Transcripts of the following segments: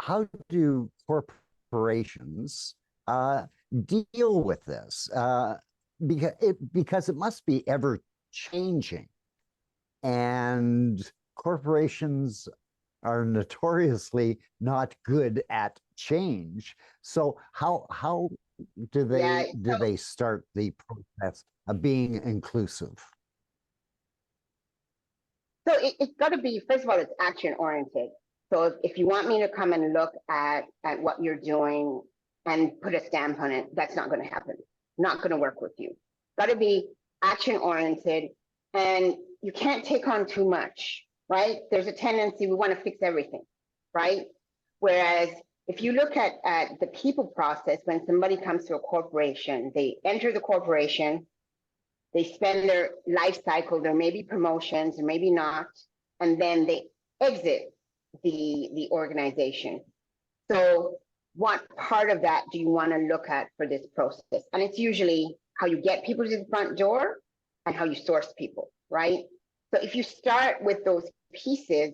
how do corporations deal with this? Because it must be ever changing, and corporations are notoriously not good at change. So how do Yeah, they start the process of being inclusive? so it's got to be, first of all, it's action oriented. So if you want me to come and look at what you're doing and put a stamp on it, that's not going to happen. Not going to work with you. Got to be action oriented, and you can't take on too much, right? There's a tendency we want to fix everything, right? Whereas if you look at the people process, when somebody comes to a corporation, they enter the corporation, they spend their life cycle, there may be promotions, there may be not, and then they exit the organization. So what part of that do you want to look at for this process? And it's usually how you get people to the front door and how you source people, right? So if you start with those pieces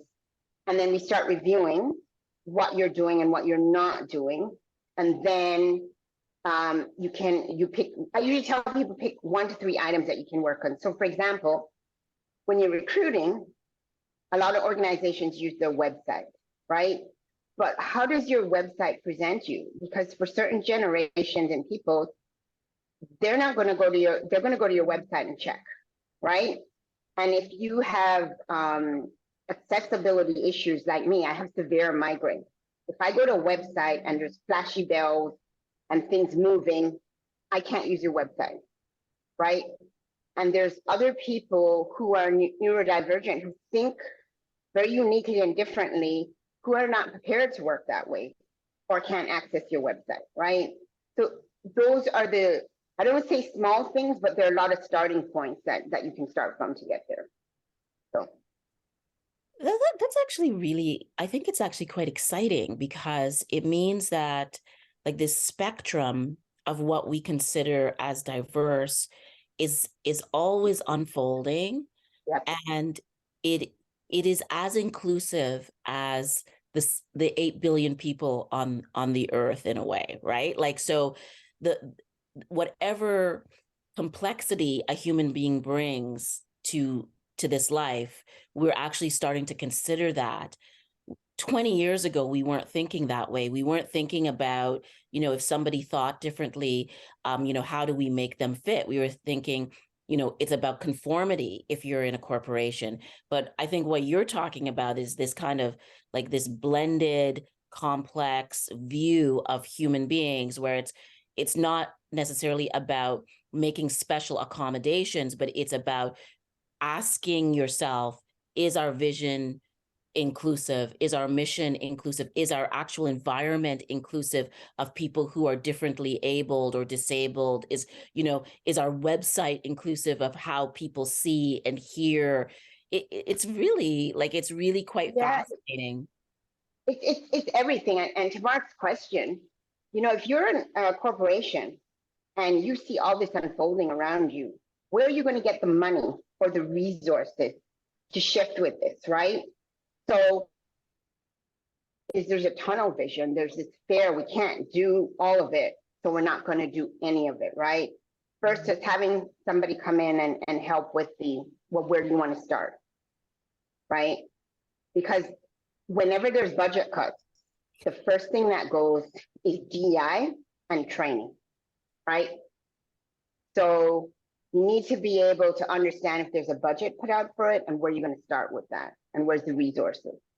and then we start reviewing what you're doing and what you're not doing, and then you pick, I usually tell people pick 1 to 3 items that you can work on. So for example, when you're recruiting, a lot of organizations use their website, right? But how does your website present you? Because for certain generations and people, they're not going to go to your, they're going to go to your website and check, right? And if you have accessibility issues like me, I have severe migraine. If I go to a website and there's flashy bells and things moving, I can't use your website, right? And there's other people who are neurodivergent who think very uniquely and differently, who are not prepared to work that way or can't access your website, right? So those are the, I don't say small things, but there are a lot of starting points that you can start from to get there. So That's actually really, I think it's actually quite exciting because it means that like this spectrum of what we consider as diverse is always unfolding, yep. and it it is as inclusive as the 8 billion people on the earth in a way, right? Like, so the whatever complexity a human being brings to this life, we're actually starting to consider that. 20 years ago, we weren't thinking that way. We weren't thinking about, if somebody thought differently, how do we make them fit? We were thinking, it's about conformity if you're in a corporation. But I think what you're talking about is this kind of like this blended, complex view of human beings where it's not necessarily about making special accommodations, but it's about asking yourself, is our vision inclusive? Is our mission inclusive? Is our actual environment inclusive of people who are differently abled or disabled? Is our website inclusive of how people see and hear? It's really quite Yeah, fascinating. it's everything. And to Mark's question, if you're in a corporation and you see all this unfolding around you, where are you going to get the money or the resources to shift with this, right? So there's a tunnel vision, there's this fear, we can't do all of it, so we're not going to do any of it, right? First is having somebody come in and help with where do you want to start, right? Because whenever there's budget cuts, the first thing that goes is DEI and training, right? So you need to be able to understand if there's a budget put out for it and where you're going to start with that and where's the resources.